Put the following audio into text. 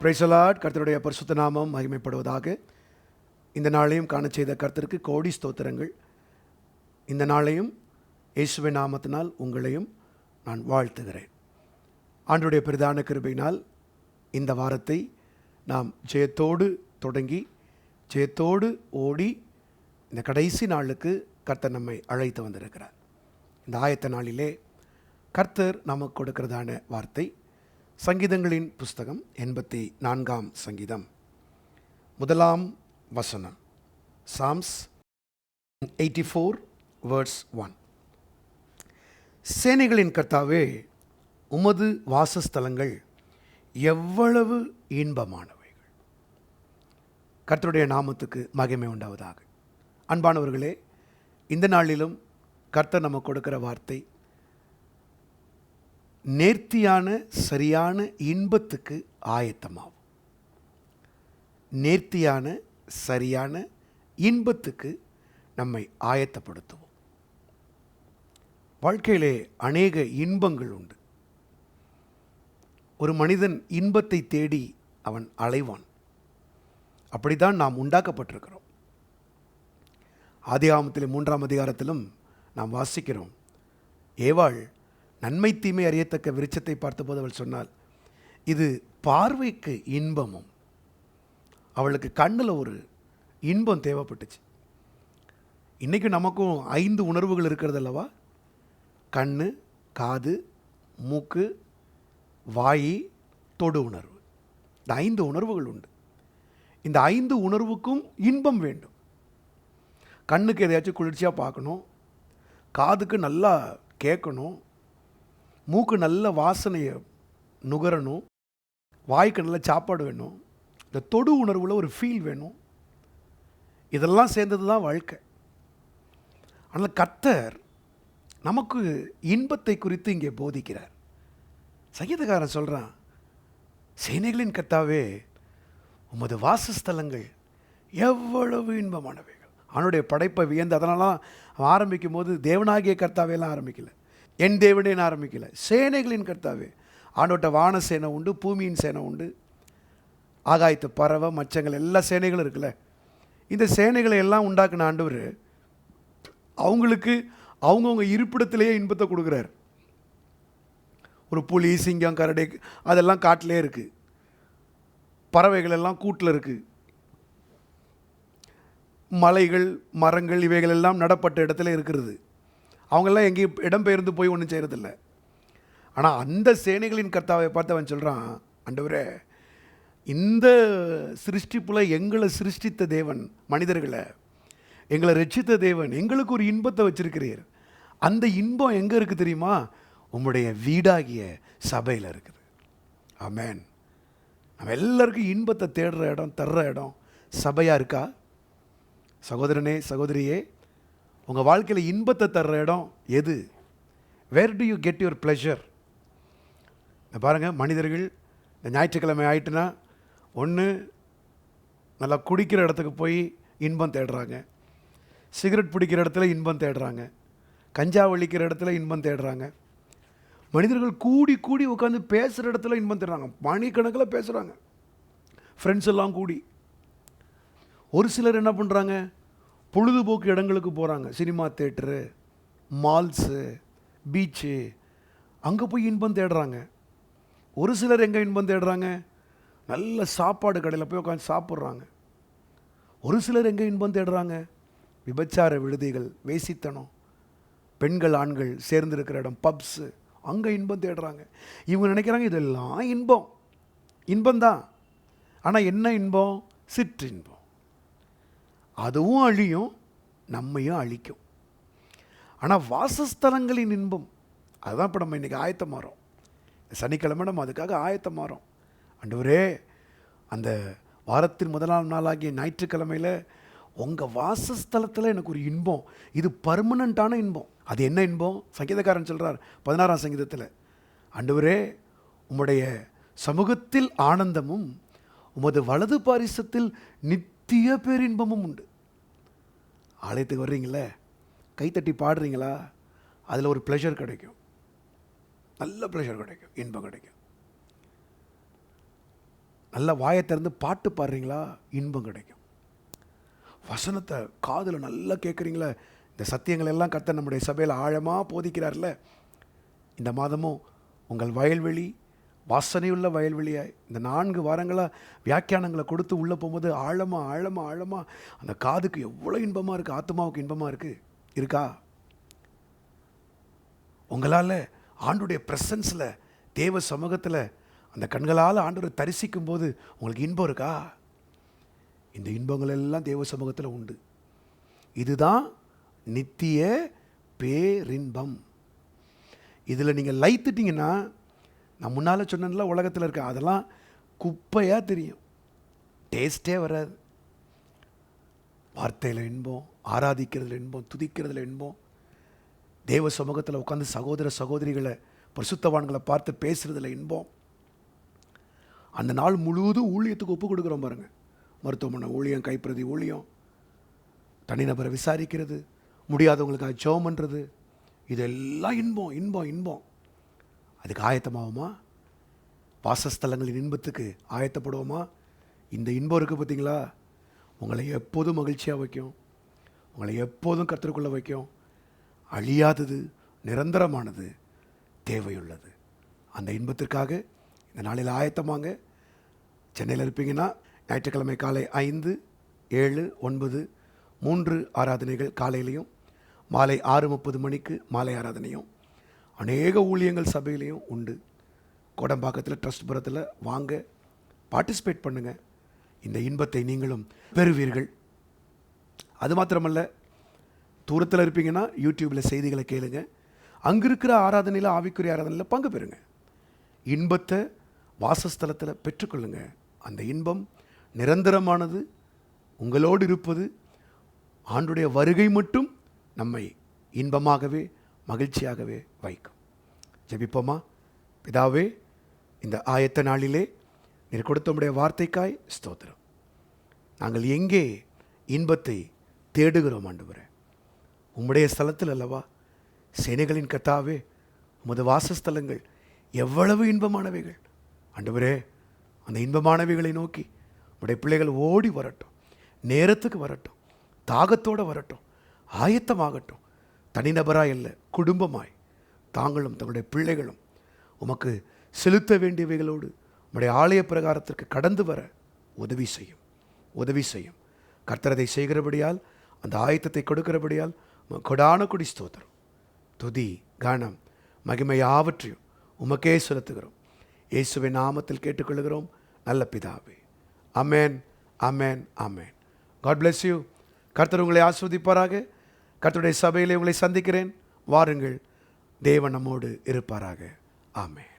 Praise the Lord. கர்த்தருடைய பரிசுத்த நாமம் மகிமைப்படுவதாக. இந்த நாளையும் காண செய்த கர்த்தருக்கு கோடி ஸ்தோத்திரங்கள். இந்த நாளையும் இயேசுவின் நாமத்தினால் உங்களையும் நான் வாழ்த்துகிறேன். ஆண்டவருடைய பிரதான கிருபையினால் இந்த வாரத்தை நாம் ஜெயத்தோடு தொடங்கி ஜெயத்தோடு ஓடி இந்த கடைசி நாளுக்கு கர்த்தர் நம்மை அழைத்து வந்திருக்கிறார். இந்த ஆயத்த நாளிலே கர்த்தர் நமக்கு கொடுக்கிறதான வார்த்தை சங்கீதங்களின் புஸ்தகம் 84 சங்கீதம் 1 வசனம். Psalms 84 verse 1. சேனைகளின் கர்த்தாவே, உமது வாசஸ்தலங்கள் எவ்வளவு இன்பமானவைகள். கர்த்தருடைய நாமத்துக்கு மகிமை உண்டாவதாக. அன்பானவர்களே, இந்த நாளிலும் கர்த்தர் நமக்கு கொடுக்கிற வார்த்தை நேர்த்தியான சரியான இன்பத்துக்கு ஆயத்தமாகும். நேர்த்தியான சரியான இன்பத்துக்கு நம்மை ஆயத்தப்படுத்துவோம். வாழ்க்கையிலே அநேக இன்பங்கள் உண்டு. ஒரு மனிதன் இன்பத்தை தேடி அவன் அலைவான். அப்படித்தான் நாம் உண்டாக்கப்பட்டிருக்கிறோம். ஆதியாகமத்திலே 3 அதிகாரத்திலும் நாம் வாசிக்கிறோம். ஏவாள் நன்மை தீமை அறியத்தக்க விருட்சத்தை பார்த்தபோது அவள் சொன்னாள், இது பார்வைக்கு இன்பமும். அவளுக்கு கண்ணில் ஒரு இன்பம் தேவைப்பட்டுச்சு. இன்றைக்கி நமக்கும் 5 உணர்வுகள் இருக்கிறது அல்லவா? கண், காது, மூக்கு, வாய், தொடு உணர்வு. இந்த 5 உணர்வுகள் உண்டு. இந்த 5 உணர்வுக்கும் இன்பம் வேண்டும். கண்ணுக்கு எதையாச்சும் குளிர்ச்சியாக பார்க்கணும், காதுக்கு நல்லா கேட்கணும், மூக்கு நல்ல வாசனையை நுகரணும், வாய்க்கு நல்ல சாப்பாடு வேணும், இந்த தொடு உணர்வில் ஒரு ஃபீல் வேணும். இதெல்லாம் சேர்ந்தது தான் வாழ்க்கை. ஆனால் கர்த்தர் நமக்கு இன்பத்தை குறித்து இங்கே போதிக்கிறார். சங்கீதக்காரன் சொல்கிறான், சேனைகளின் கர்த்தாவே, உமது வாசஸ்தலங்கள் எவ்வளவு இன்பமானவைகள். அவனுடைய படைப்பை வியந்து அதனால ஆரம்பிக்கும் போது தேவனாகிய கர்த்தாவையெல்லாம் ஆரம்பிக்கல, என் தேவனேன்னு ஆரம்பிக்கல, சேனைகளின் கர்த்தாவே. ஆண்டோட்ட வான சேனை உண்டு, பூமியின் சேனை உண்டு, ஆகாயத்து பறவை மச்சங்கள் எல்லா சேனைகளும் இருக்குல்ல. இந்த சேனைகளை எல்லாம் உண்டாக்குன ஆண்டவர் அவங்களுக்கு அவங்கவுங்க இருப்பிடத்திலேயே இன்பத்தை கொடுக்குறார். ஒரு புலி, சிங்கம், கரடி அதெல்லாம் காட்டிலே இருக்குது. பறவைகள் எல்லாம் கூட்டில் இருக்குது. மலைகள், மரங்கள் இவைகள் எல்லாம் நடப்பட்ட இடத்துல இருக்கிறது. அவங்கெல்லாம் எங்கேயும் இடம்பெயர்ந்து போய் ஒன்றும் செய்கிறதில்ல. ஆனால் அந்த சேனைகளின் கர்த்தாவை பார்த்து அவன் சொல்கிறான், ஆண்டவரே, இந்த சிருஷ்டிப்புல எங்களை சிருஷ்டித்த தேவன், மனிதர்களை எங்களை ரட்சித்த தேவன், எங்களுக்கு ஒரு இன்பத்தை வச்சிருக்கிறீர். அந்த இன்பம் எங்கே இருக்குது தெரியுமா? உம்முடைய வீடாகிய சபையில் இருக்குது. ஆமென். நம்ம எல்லாருக்கும் இன்பத்தை தேடுற இடம், தர்ற இடம் சபையாக இருக்கா? சகோதரனே, சகோதரியே, உங்கள் வாழ்க்கையில் இன்பத்தை தர்ற இடம் எது? Where do you get your pleasure? பாருங்கள், மனிதர்கள் இந்த ஞாயிற்றுக்கிழமை ஆயிட்டுனா ஒன்று நல்லா குடிக்கிற இடத்துக்கு போய் இன்பம் தேடுறாங்க, சிகரெட் பிடிக்கிற இடத்துல இன்பம் தேடுறாங்க, கஞ்சா வலிக்கிற இடத்துல இன்பம் தேடுறாங்க. மனிதர்கள் கூடி கூடி உட்காந்து பேசுகிற இடத்துல இன்பம் தேடுறாங்க. மணிக்கணக்கில் பேசுகிறாங்க, ஃப்ரெண்ட்ஸ் எல்லாம் கூடி. ஒரு சிலர் என்ன பண்ணுறாங்க, பொழுதுபோக்கு இடங்களுக்கு போகிறாங்க. சினிமா தேட்டரு, மால்ஸு, பீச்சு, அங்கே போய் இன்பம் தேடுறாங்க. ஒரு சிலர் எங்கே இன்பம் தேடுறாங்க? நல்ல சாப்பாடு கடையில் போய் உட்காந்து சாப்பிட்றாங்க. ஒரு சிலர் எங்கே இன்பம் தேடுறாங்க? விபச்சார விடுதிகள், வேசித்தனம், பெண்கள் ஆண்கள் சேர்ந்துருக்கிற இடம், பப்ஸு, அங்கே இன்பம் தேடுறாங்க. இவங்க நினைக்கிறாங்க இதெல்லாம் இன்பம். இன்பம்தான். ஆனால் என்ன இன்பம்? சிற்றின்பம். அதுவும் அழியும், நம்மையும் அழிக்கும். ஆனால் வாசஸ்தலங்களின் இன்பம், அதுதான் இப்போ நம்ம இன்றைக்கி ஆயத்தமாறோம். சனிக்கிழமை நம்ம அதுக்காக ஆயத்தமாறோம். ஆண்டவரே, அந்த வாரத்தின் 1 நாளாகிய ஞாயிற்றுக்கிழமையில் உங்கள் வாசஸ்தலத்தில் எனக்கு ஒரு இன்பம், இது பர்மனண்ட்டான இன்பம். அது என்ன இன்பம்? சங்கீதக்காரன் சொல்கிறார் 16 சங்கீதத்தில், ஆண்டவரே, உம்முடைய சமூகத்தில் ஆனந்தமும் உமது வலது பாரிசத்தில் நித்திய பேரின்பமும் உண்டு. ஆலயத்துக்கு வர்றீங்களே, கைத்தட்டி பாடுறீங்களா, அதில் ஒரு ப்ளஷர் கிடைக்கும், நல்ல ப்ளஷர் கிடைக்கும், இன்பம் கிடைக்கும். நல்ல வாயை திறந்து பாட்டு பாடுறீங்களா, இன்பம் கிடைக்கும். வசனத்தை காதில் நல்லா கேட்குறீங்களா, இந்த சத்தியங்கள் எல்லாம் கர்த்தர் நம்முடைய சபையில் ஆழமாக போதிக்கிறார்ல, இந்த மாதமும் உங்கள் வயல்வெளி வாசனையுள்ள வயல்வெளியாய் இந்த 4 வாரங்களாக வியாக்கியானங்களை கொடுத்து உள்ளே போகும்போது ஆழமாக ஆழமாக ஆழமாக அந்த காதுக்கு எவ்வளோ இன்பமாக இருக்குது, ஆத்மாவுக்கு இன்பமாக இருக்கா? உங்களால் ஆண்டுடைய ப்ரெசன்ஸில், தேவ சமூகத்தில் அந்த கண்களால் ஆண்டவரை தரிசிக்கும் போது உங்களுக்கு இன்பம் இருக்கா? இந்த இன்பங்கள் எல்லாம் தேவ சமூகத்தில் உண்டு. இதுதான் நித்திய பேரின்பம். இதில் நீங்கள் லைத்துட்டிங்கன்னா, நான் முன்னால் சொன்னேன்ல, உலகத்தில் இருக்க அதெல்லாம் குப்பையாக தெரியும், டேஸ்ட்டே வராது. வார்த்தையில் இன்பம், ஆராதிக்கிறதுல இன்பம், துதிக்கிறதுல இன்பம், தேவ சமூகத்தில் உட்காந்து சகோதர சகோதரிகளை பரிசுத்தவான்களை பார்த்து பேசுகிறதுல இன்பம். அந்த நாள் முழுவதும் ஊழியத்துக்கு ஒப்பு கொடுக்குறோம் பாருங்கள். மருத்துவமனை ஊழியம், கைப்பிரதி ஊழியம், தனிநபரை விசாரிக்கிறது, முடியாதவங்களுக்கு ஜெபம் பண்ணுறது, இதெல்லாம் இன்பம் இன்பம் இன்பம். அதுக்கு ஆயத்தமாகுமா? வாசஸ்தலங்களின் இன்பத்துக்கு ஆயத்தப்படுவோமா? இந்த இன்பம் இருக்குது பார்த்தீங்களா, உங்களை எப்போதும் மகிழ்ச்சியாக வைக்கும், உங்களை எப்போதும் கர்த்தருக்குள்ளே வைக்கும். அழியாதது, நிரந்தரமானது, தேவையுள்ளது. அந்த இன்பத்திற்காக இந்த நாளில் ஆயத்தமாங்க. சென்னையில் இருப்பீங்கன்னா ஞாயிற்றுக்கிழமை காலை 5, 7, 9 3 ஆராதனைகள் காலையிலையும், மாலை 6:30 மணிக்கு மாலை ஆராதனையும், அநேக ஊழியங்கள் சபையிலையும் உண்டு. கோடம்பாக்கத்தில் ட்ரஸ்ட்புரத்தில் வாங்க, பார்ட்டிசிபேட் பண்ணுங்கள். இந்த இன்பத்தை நீங்களும் பெறுவீர்கள். அது மாத்திரமல்ல, தூரத்தில் இருப்பீங்கன்னா யூடியூப்பில் செய்திகளை கேளுங்க. அங்கே இருக்கிற ஆராதனையில், ஆவிக்குரிய ஆராதனையில் பங்கு பெறுங்க. இன்பத்தை வாசஸ்தலத்தில் பெற்றுக்கொள்ளுங்க. அந்த இன்பம் நிரந்தரமானது, உங்களோடு இருப்பது. ஆண்டுடைய வருகை மட்டும் நம்மை இன்பமாகவே மகிழ்ச்சியாகவே வைக்கும். ஜெபிப்போமா? பிதாவே, இந்த ஆயத்த நாளிலே நீர் கொடுத்த உம்முடைய வார்த்தைக்காய் ஸ்தோத்திரம். நாங்கள் எங்கே இன்பத்தை தேடுகிறோம் ஆண்டவரே? உம்முடைய ஸ்தலத்தில் அல்லவா? சேனைகளின் கர்த்தாவே, உமது வாசஸ்தலங்கள் எவ்வளவு இன்பமானவைகள் ஆண்டவரே. அந்த இன்பமானவைகளை நோக்கி உடைய பிள்ளைகள் ஓடி வரட்டும், நேரத்துக்கு வரட்டும், தாகத்தோடு வரட்டும், ஆயத்தமாகட்டும். தனிநபராய் அல்ல, குடும்பமாய் தாங்களும் தங்களுடைய பிள்ளைகளும் உமக்கு செலுத்த வேண்டியவைகளோடு உம்முடைய ஆலய பிரகாரத்திற்கு கடந்து வர உதவி செய்யும். கர்த்தரதை செய்கிறபடியால், அந்த ஆயத்தத்தை கொடுக்கிறபடியால் கொடான கொடி ஸ்தோத்திரம். துதி, கனம், மகிமை யாவற்றையும் உமக்கே செலுத்துகிறோம். இயேசுவின் நாமத்தில் கேட்டுக்கொள்கிறோம் நல்ல பிதாவே. Amen, amen, amen. God bless you. கர்த்தர் உங்களை ஆஸ்வதிப்பாராக. கர்த்தருடைய சபையிலே உங்களை சந்திக்கிறேன். வாருங்கள், தேவன் நம்மோடு இருப்பாராக. ஆமேன்.